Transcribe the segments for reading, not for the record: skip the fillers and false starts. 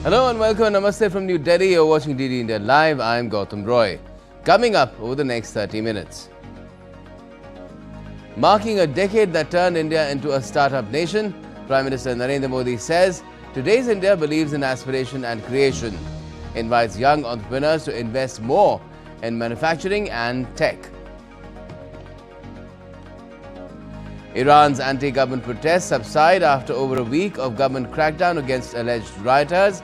Hello and welcome. Namaste from New Delhi. You're watching DD India Live. I'm Gautam Roy. Coming up over the next 30 minutes. Marking a decade that turned India into a startup nation, Prime Minister Narendra Modi says, today's India believes in aspiration and creation. Invites young entrepreneurs to invest more in manufacturing and tech. Iran's anti-government protests subside after over a week of government crackdown against alleged rioters.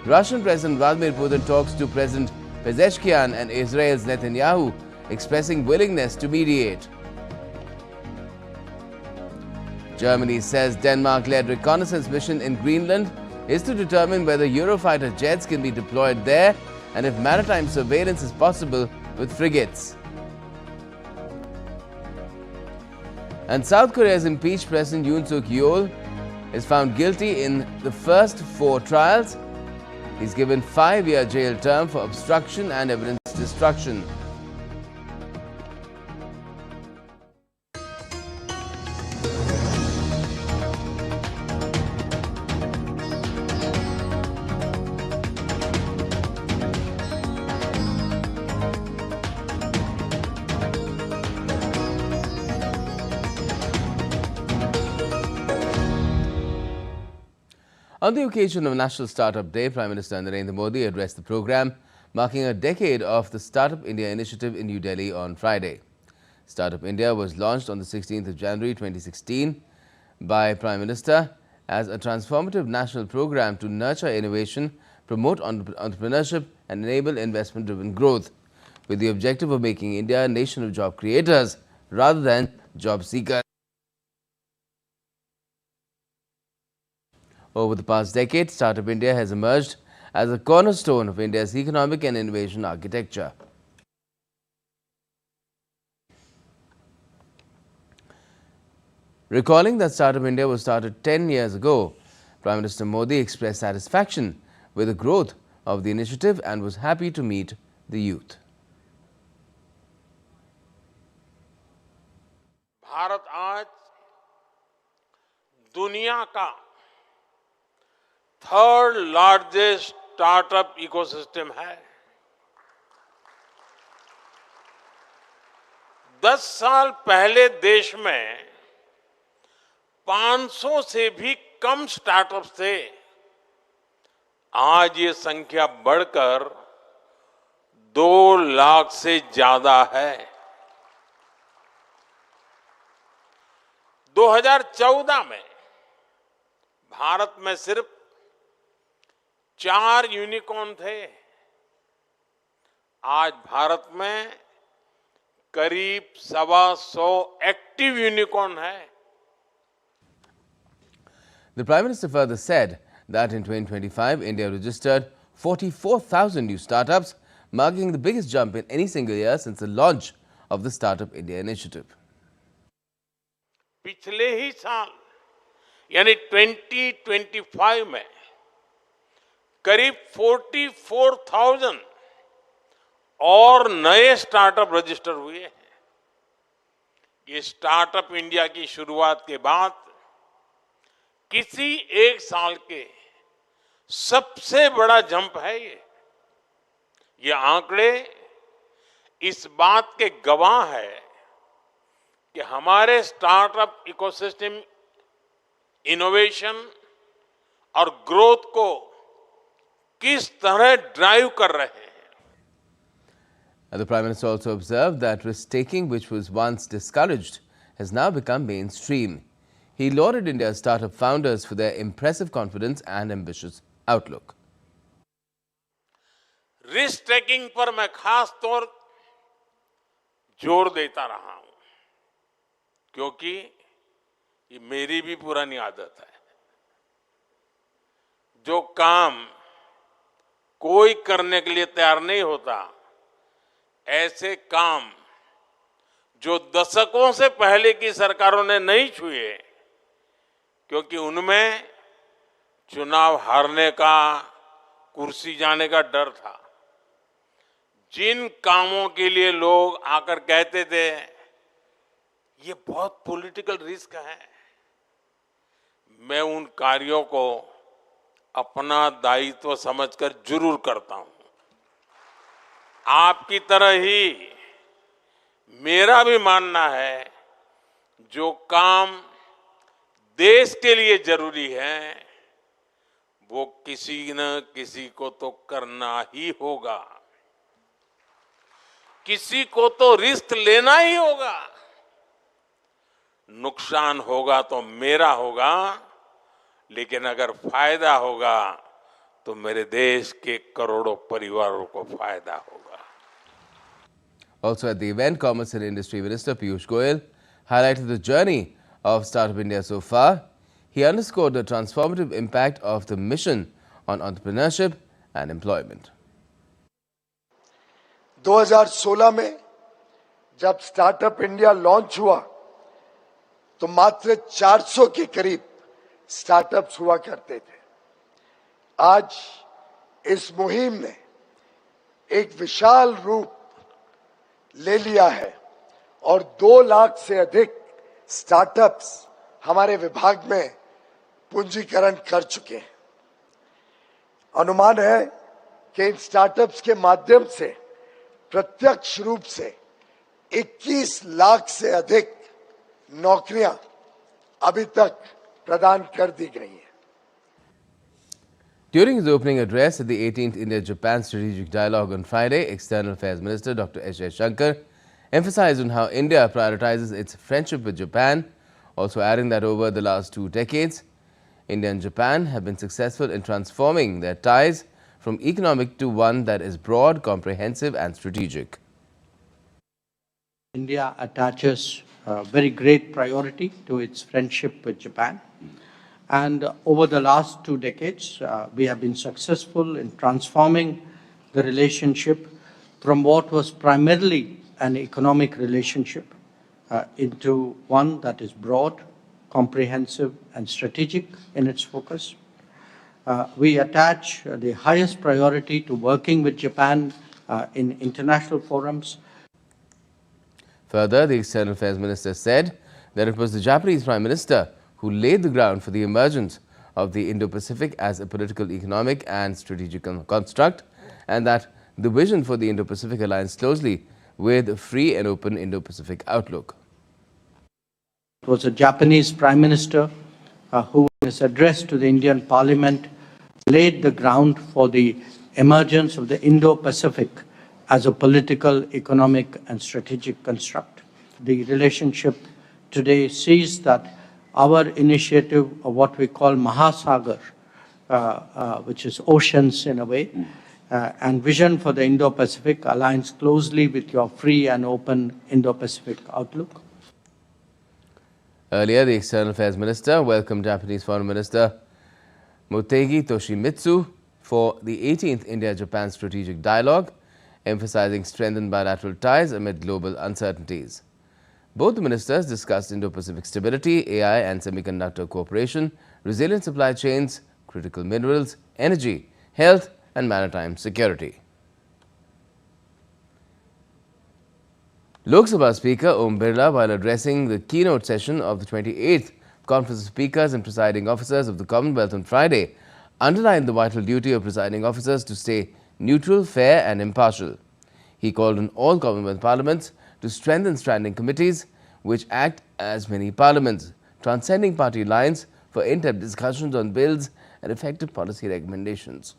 Russian President Vladimir Putin talks to President Pezeshkian and Israel's Netanyahu, expressing willingness to mediate. Germany says Denmark-led reconnaissance mission in Greenland is to determine whether Eurofighter jets can be deployed there and if maritime surveillance is possible with frigates. And South Korea's impeached President Yoon Suk Yeol is found guilty in the first 4 trials. He's given 5-year jail term for obstruction and evidence destruction. On the occasion of National Startup Day, Prime Minister Narendra Modi addressed the program, marking a decade of the Startup India initiative in New Delhi on Friday. Startup India was launched on the 16th of January 2016 by Prime Minister as a transformative national program to nurture innovation, promote entrepreneurship and enable investment-driven growth, with the objective of making India a nation of job creators rather than job seekers. Over the past decade, Startup India has emerged as a cornerstone of India's economic and innovation architecture. Recalling that Startup India was started 10 years ago, Prime Minister Modi expressed satisfaction with the growth of the initiative and was happy to meet the youth. Bharat आज दुनिया का third largest startup ecosystem है। 10 साल पहले देश में 500 से भी कम स्टार्टअप्स थे। आज ये संख्या बढ़कर 2 लाख से ज्यादा है। 2014 में भारत में सिर्फ 4 यूनिकॉर्न थे। आज भारत में करीब 125 एक्टिव यूनिकॉर्न है। The Prime Minister further said that in 2025, India registered 44,000 new startups, marking the biggest jump in any single year since the launch of the Startup India initiative. पिछले ही साल यानी 2025 में करीब 44,000 और नए स्टार्टअप रजिस्टर हुए हैं। ये स्टार्टअप इंडिया की शुरुआत के बाद किसी एक साल के सबसे बड़ा जंप है ये आंकड़े इस बात के गवाह है कि हमारे स्टार्टअप इकोसिस्टम इनोवेशन और ग्रोथ को किस तरह ड्राइव कर रहे हैं। The Prime Minister also observed that risk-taking, which was once discouraged, has now become mainstream. He lauded India's startup founders for their impressive confidence and ambitious outlook. Risk taking पर मैं खास तौर जोर देता रहा हूं क्योंकि ये मेरी भी पुरानी आदत है। जो काम कोई करने के लिए तैयार नहीं होता, ऐसे काम जो दशकों से पहले की सरकारों ने नहीं छुए क्योंकि उनमें चुनाव हारने का, कुर्सी जाने का डर था। जिन कामों के लिए लोग आकर कहते थे ये बहुत पॉलिटिकल रिस्क है, मैं उन कार्यों को अपना दायित्व समझकर जरूर करता हूं। आपकी तरह ही मेरा भी मानना है, जो काम देश के लिए जरूरी है वो किसी न किसी को तो करना ही होगा, किसी को तो रिस्क लेना ही होगा। नुकसान होगा तो मेरा होगा, लेकिन अगर फायदा होगा तो मेरे देश के करोड़ों परिवारों को फायदा होगा। Also at the event, Commerce and Industry Minister Piyush Goyal highlighted the journey of Startup India so far. He underscored the transformative impact of the mission on entrepreneurship and employment. 2016 में जब स्टार्टअप इंडिया लॉन्च हुआ तो मात्र 400 के करीब startups हुआ करते थे। आज इस मुहिम ने एक विशाल रूप ले लिया है और 2 लाख से अधिक स्टार्टअप्स हमारे विभाग में पूंजीकरण कर चुके हैं। अनुमान है कि इन स्टार्टअप्स के माध्यम से प्रत्यक्ष रूप से 21 लाख से अधिक नौकरियां अभी तक प्रदान कर दी गई हैं। During his opening address at the 18th India-Japan Strategic Dialogue on Friday, External Affairs Minister Dr. S. Shankar emphasized on how India prioritizes its friendship with Japan, also adding that over the last 2 decades, India and Japan have been successful in transforming their ties from economic to one that is broad, comprehensive and strategic. India attaches very great priority to its friendship with Japan. And over the last 2 decades, we have been successful in transforming the relationship from what was primarily an economic relationship into one that is broad, comprehensive, and strategic in its focus. We attach the highest priority to working with Japan in international forums. Further, the External Affairs Minister said that it was the Japanese Prime Minister who laid the ground for the emergence of the Indo-Pacific as a political, economic and strategic construct, and that the vision for the Indo-Pacific aligns closely with a free and open Indo-Pacific outlook. It was a Japanese Prime Minister who, in his address to the Indian Parliament, laid the ground for the emergence of the Indo-Pacific as a political, economic and strategic construct. The relationship today sees that our initiative of what we call Mahasagar, which is oceans in a way, and vision for the Indo-Pacific aligns closely with your free and open Indo-Pacific outlook. Earlier, the External Affairs Minister welcomed Japanese Foreign Minister Motegi Toshimitsu for the 18th India-Japan Strategic Dialogue, emphasizing strengthened bilateral ties amid global uncertainties. Both the ministers discussed Indo-Pacific stability, AI and semiconductor cooperation, resilient supply chains, critical minerals, energy, health and maritime security. Lok Sabha Speaker Om Birla, while addressing the keynote session of the 28th Conference of Speakers and Presiding Officers of the Commonwealth on Friday, underlined the vital duty of presiding officers to stay neutral, fair and impartial. He called on all Commonwealth parliaments to strengthen standing committees which act as mini parliaments, transcending party lines for in-depth discussions on bills and effective policy recommendations.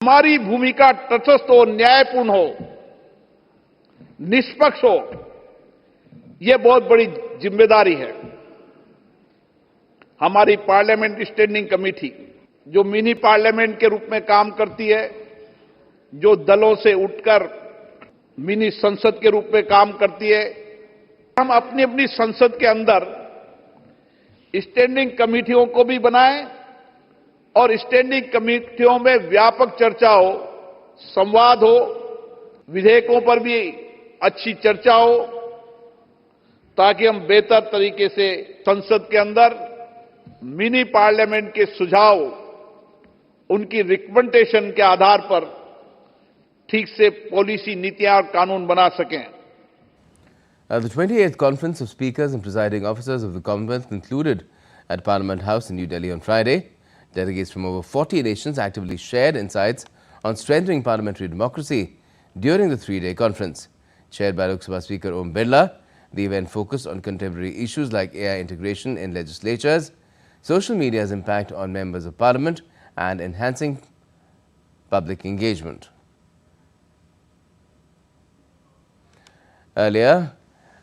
हमारी भूमिका तटस्थ हो, न्यायपूर्ण हो, निष्पक्ष हो, यह बहुत बड़ी जिम्मेदारी है। हमारी पार्लियामेंट स्टैंडिंग कमेटी जो मिनी पार्लियामेंट के रूप में काम करती है, जो दलों से उठकर मिनी संसद के रूप में काम करती है, हम अपनी अपनी संसद के अंदर स्टैंडिंग कमेटियों को भी बनाएं और स्टैंडिंग कमेटियों में व्यापक चर्चा हो, संवाद हो, विधेयकों पर भी अच्छी चर्चा हो, ताकि हम बेहतर तरीके से संसद के अंदर मिनी पार्लियामेंट के सुझाव, उनकी रिकमेंडेशन के आधार पर ठीक से पॉलिसी, नीतियां और कानून बना सकें। The 28th Conference of Speakers and Presiding Officers of the Commonwealth concluded at Parliament House in New Delhi on Friday. Delegates from over 40 nations actively shared insights on strengthening parliamentary democracy during the three-day conference. Chaired by Lok Sabha Speaker Om Birla, the event focused on contemporary issues like AI integration in legislatures, social media's impact on members of parliament, and enhancing public engagement. Earlier,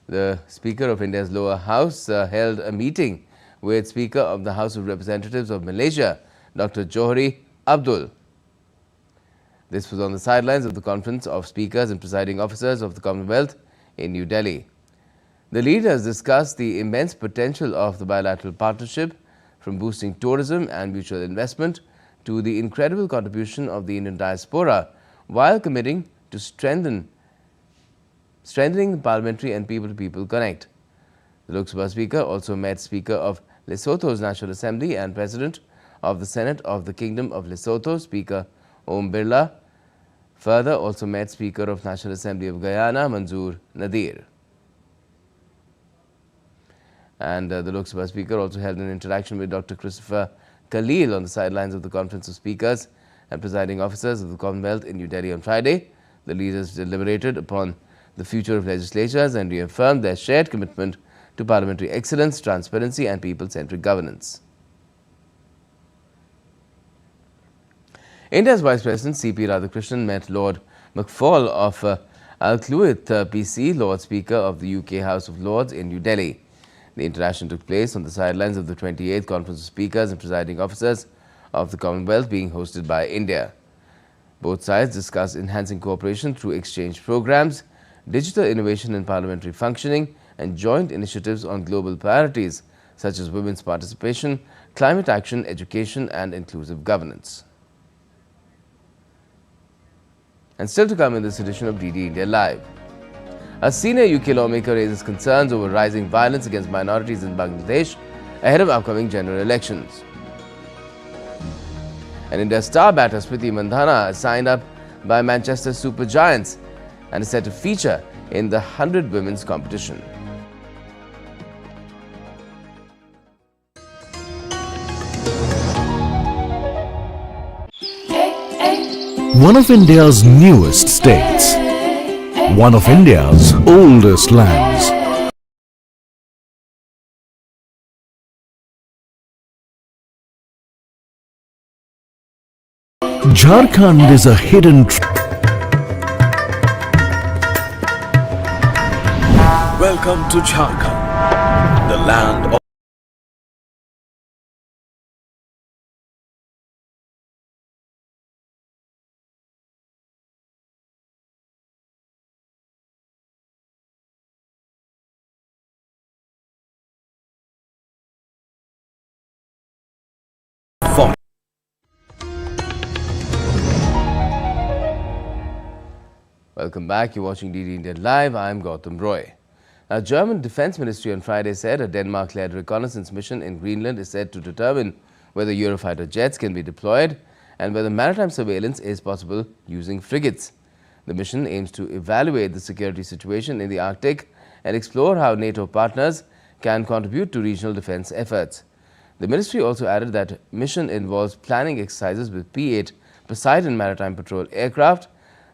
the Speaker of India's lower house held a meeting with Speaker of the House of Representatives of Malaysia, Dr. Johari Abdul. This was on the sidelines of the Conference of Speakers and Presiding Officers of the Commonwealth in New Delhi. The leaders discussed the immense potential of the bilateral partnership, from boosting tourism and mutual investment to the incredible contribution of the Indian diaspora, while committing to strengthening the parliamentary and people-to-people connect. The Lok Sabha Speaker also met Speaker of Lesotho's National Assembly and President of the Senate of the Kingdom of Lesotho, Speaker Om Birla. Further, also met Speaker of National Assembly of Guyana, Manzoor Nadir. And the Lok Sabha Speaker also held an interaction with Dr. Christopher Khalil on the sidelines of the Conference of Speakers and Presiding Officers of the Commonwealth in New Delhi on Friday. The leaders deliberated upon the future of legislatures and reaffirmed their shared commitment to parliamentary excellence, transparency and people-centric governance. India's Vice President C.P. Radhakrishnan met Lord McFall of Al-Kluit PC, Lord Speaker of the UK House of Lords in New Delhi. The interaction took place on the sidelines of the 28th Conference of Speakers and Presiding Officers of the Commonwealth being hosted by India. Both sides discussed enhancing cooperation through exchange programs, digital innovation in parliamentary functioning, and joint initiatives on global priorities such as women's participation, climate action, education, and inclusive governance. And still to come in this edition of DD India Live. A senior UK lawmaker raises concerns over rising violence against minorities in Bangladesh ahead of upcoming general elections. And India's star batter Smriti Mandhana is signed up by Manchester Super Giants and is set to feature in the 100 women's competition. One of India's newest states, one of India's oldest lands. Jharkhand is a hidden Welcome to Jharkhand, the land of Welcome back. You're watching DD India Live. I'm Gautam Roy. Now, German Defense Ministry on Friday said a Denmark-led reconnaissance mission in Greenland is said to determine whether Eurofighter jets can be deployed and whether maritime surveillance is possible using frigates. The mission aims to evaluate the security situation in the Arctic and explore how NATO partners can contribute to regional defense efforts. The ministry also added that mission involves planning exercises with P-8 Poseidon maritime patrol aircraft,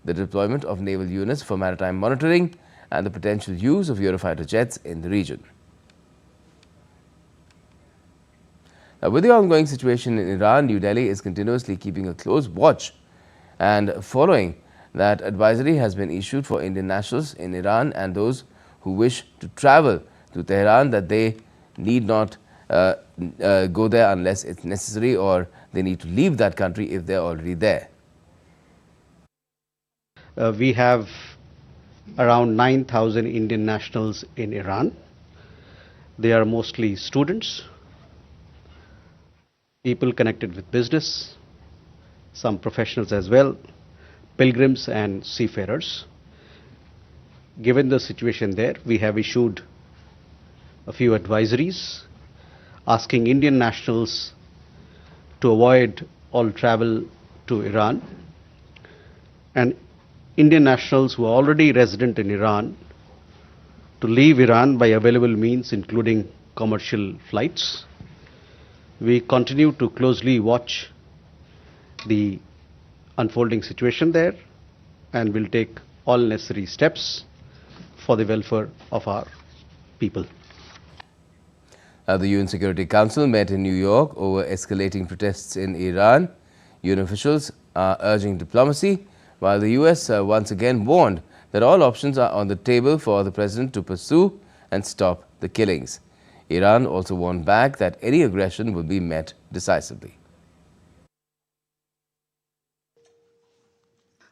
the deployment of naval units for maritime monitoring, and the potential use of Eurofighter jets in the region. Now, with the ongoing situation in Iran, New Delhi is continuously keeping a close watch, and following that advisory has been issued for Indian nationals in Iran and those who wish to travel to Tehran that they need not go there unless it's necessary, or they need to leave that country if they're already there. We have around 9,000 Indian nationals in Iran. They are mostly students, people connected with business, some professionals as well, pilgrims and seafarers. Given the situation there, we have issued a few advisories asking Indian nationals to avoid all travel to Iran, and Indian nationals who are already resident in Iran to leave Iran by available means, including commercial flights. We continue to closely watch the unfolding situation there and will take all necessary steps for the welfare of our people. The UN Security Council met in New York over escalating protests in Iran. UN officials are urging diplomacy, while the US once again warned that all options are on the table for the president to pursue and stop the killings. Iran also warned back that any aggression will be met decisively.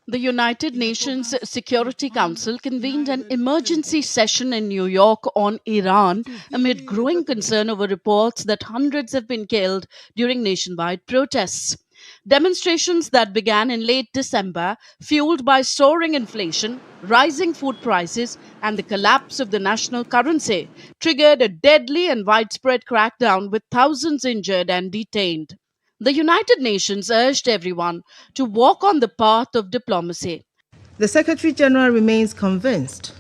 The United Nations Security Council convened an emergency session in New York on Iran amid growing concern over reports that hundreds have been killed during nationwide protests. Demonstrations that began in late December, fueled by soaring inflation, rising food prices, and the collapse of the national currency, triggered a deadly and widespread crackdown with thousands injured and detained. The United Nations urged everyone to walk on the path of diplomacy. The Secretary General remains convinced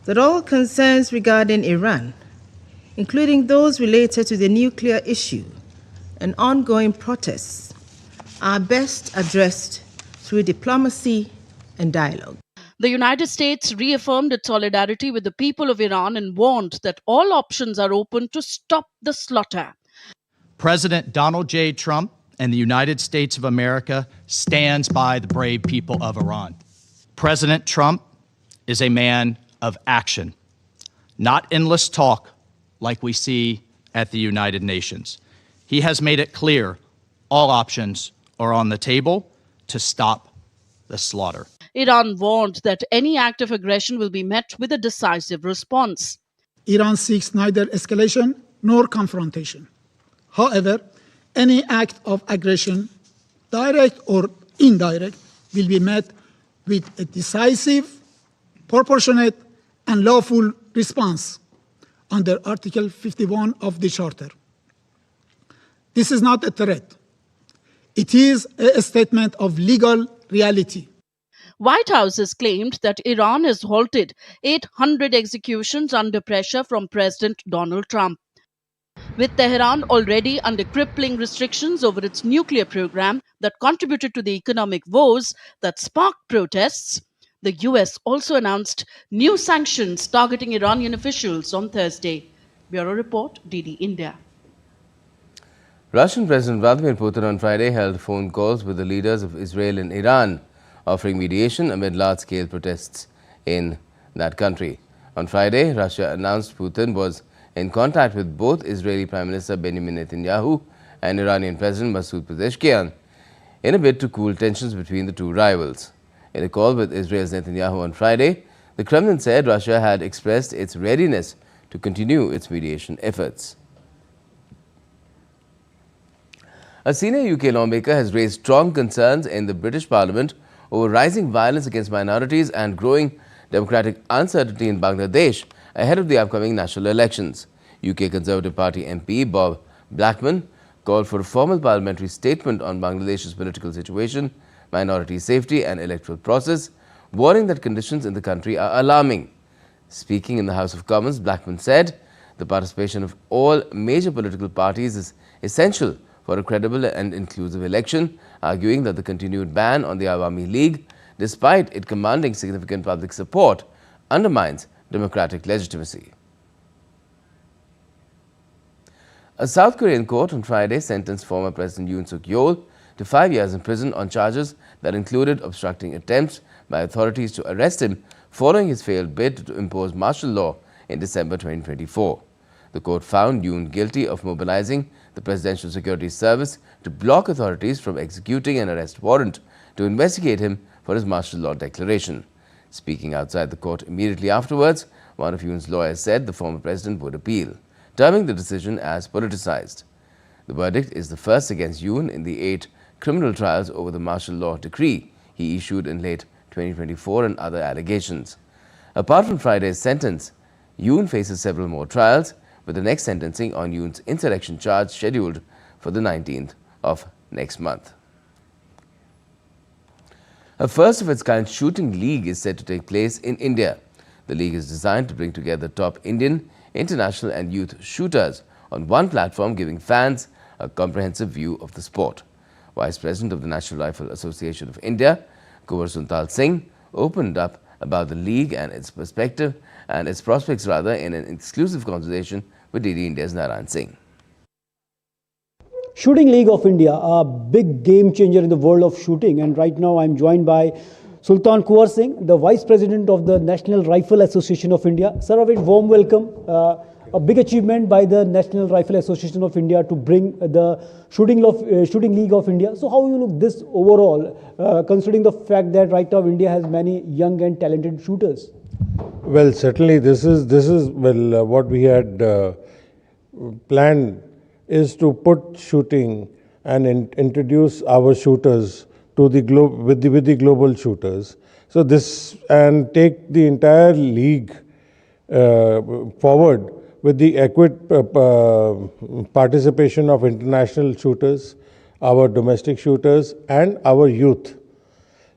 that all concerns regarding Iran, including those related to the nuclear issue and ongoing protests, are best addressed through diplomacy and dialogue. The United States reaffirmed its solidarity with the people of Iran and warned that all options are open to stop the slaughter. President Donald J. Trump and the United States of America stands by the brave people of Iran. President Trump is a man of action, not endless talk like we see at the United Nations. He has made it clear all options are on the table to stop the slaughter. Iran warned that any act of aggression will be met with a decisive response. Iran seeks neither escalation nor confrontation. However, any act of aggression, direct or indirect, will be met with a decisive, proportionate, and lawful response under Article 51 of the Charter. This is not a threat. It is a statement of legal reality. White House has claimed that Iran has halted 800 executions under pressure from President Donald Trump. With Tehran already under crippling restrictions over its nuclear program that contributed to the economic woes that sparked protests, the US also announced new sanctions targeting Iranian officials on Thursday. Bureau Report, DD India. Russian President Vladimir Putin on Friday held phone calls with the leaders of Israel and Iran, offering mediation amid large-scale protests in that country. On Friday, Russia announced Putin was in contact with both Israeli Prime Minister Benjamin Netanyahu and Iranian President Masoud Pezeshkian in a bid to cool tensions between the two rivals. In a call with Israel's Netanyahu on Friday, the Kremlin said Russia had expressed its readiness to continue its mediation efforts. A senior UK lawmaker has raised strong concerns in the British Parliament over rising violence against minorities and growing democratic uncertainty in Bangladesh ahead of the upcoming national elections. UK Conservative Party MP Bob Blackman called for a formal parliamentary statement on Bangladesh's political situation, minority safety and electoral process, warning that conditions in the country are alarming. Speaking in the House of Commons, Blackman said the participation of all major political parties is essential for a credible and inclusive election, arguing that the continued ban on the Awami League, despite it commanding significant public support, undermines democratic legitimacy. A South Korean court on Friday sentenced former President Yoon Suk Yeol to 5 years in prison on charges that included obstructing attempts by authorities to arrest him following his failed bid to impose martial law in December 2024. The court found Yoon guilty of mobilizing the Presidential Security Service to block authorities from executing an arrest warrant to investigate him for his martial law declaration. Speaking outside the court immediately afterwards, one of Yoon's lawyers said the former president would appeal, terming the decision as politicized. The verdict is the first against Yoon in the 8 criminal trials over the martial law decree he issued in late 2024 and other allegations. Apart from Friday's sentence, Yoon faces several more trials, with the next sentencing on Yoon's insurrection charge scheduled for the 19th of next month. A first-of-its-kind shooting league is set to take place in India. The league is designed to bring together top Indian, international and youth shooters on one platform, giving fans a comprehensive view of the sport. Vice President of the National Rifle Association of India, Kunwar Suntal Singh, opened up about the league and its prospects in an exclusive conversation with DD India's Narayan Singh. Shooting League of India, a big game changer in the world of shooting, and right now I'm joined by Sultan Kunwar Singh, the Vice President of the National Rifle Association of India. Sir, a very warm welcome. A big achievement by the National Rifle Association of India to bring the Shooting League of India. So how you look this overall, considering the fact that right now India has many young and talented shooters? Well, certainly this is what we had planned is to put shooting and introduce our shooters to the with the global shooters. So this and take the entire league forward with the participation of international shooters, our domestic shooters, and our youth.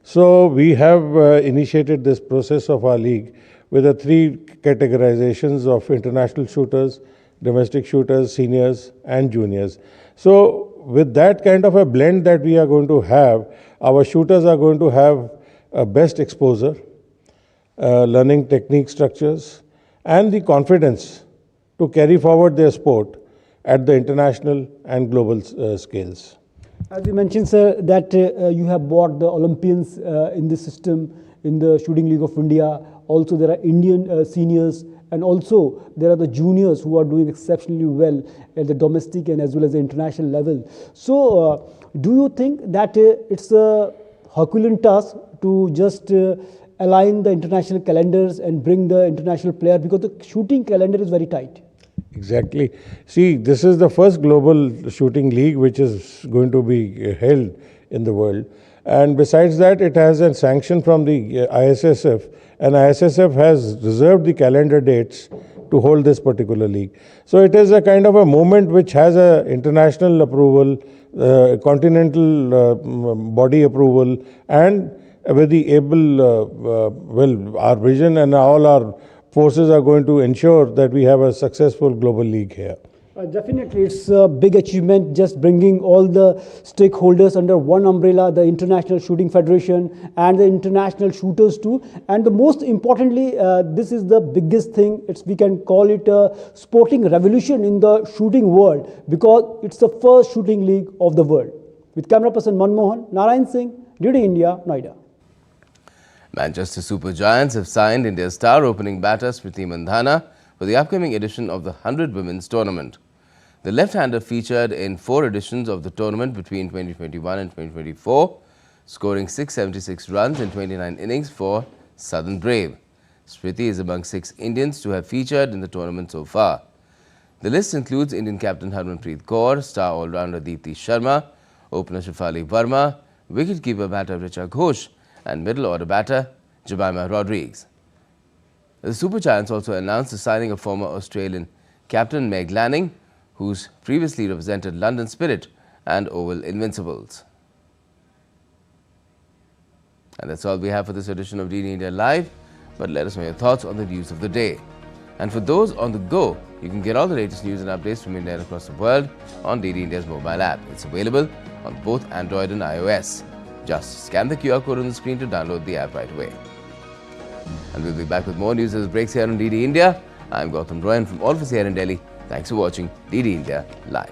So we have initiated this process of our league with the three categorizations of international shooters, domestic shooters, seniors, and juniors. So with that kind of a blend that we are going to have, our shooters are going to have a best exposure, learning technique structures, and the confidence to carry forward their sport at the international and global scales. As you mentioned, sir, that you have brought the Olympians in the system, in the Shooting League of India. Also, there are Indian seniors, and also there are the juniors who are doing exceptionally well at the domestic and as well as the international level. So, do you think that it's a Herculean task to just align the international calendars and bring the international player, because the shooting calendar is very tight? Exactly. See, this is the first global shooting league which is going to be held in the world. And besides that, it has a sanction from the ISSF, and ISSF has reserved the calendar dates to hold this particular league. So it is a kind of a moment which has a international approval, continental body approval, and with the able, our vision and all our forces are going to ensure that we have a successful global league here. Definitely, it's a big achievement, just bringing all the stakeholders under one umbrella, the International Shooting Federation and the international shooters too. And the most importantly, this is the biggest thing. We can call it a sporting revolution in the shooting world, because it's the first shooting league of the world. With camera person Manmohan, Narayan Singh, DD India, Noida. Manchester Super Giants have signed India's star opening batter Smriti Mandhana for the upcoming edition of the 100 Women's Tournament. The left-hander featured in 4 editions of the tournament between 2021 and 2024, scoring 676 runs in 29 innings for Southern Brave. Smriti is among 6 Indians to have featured in the tournament so far. The list includes Indian captain Harmanpreet Kaur, star all-rounder Deepti Sharma, opener Shafali Verma, wicket-keeper batter Richa Ghosh, and middle-order batter Jemimah Rodriguez. The Super Giants also announced the signing of former Australian captain Meg Lanning, who's previously represented London Spirit and Oval Invincibles. And that's all we have for this edition of DD India Live, but let us know your thoughts on the news of the day. And for those on the go, you can get all the latest news and updates from India and across the world on DD India's mobile app. It's available on both Android and iOS. Just scan the QR code on the screen to download the app right away. And we'll be back with more news as it breaks here on DD India. I'm Gautam Roy, and from all of us here in Delhi, thanks for watching DD India Live.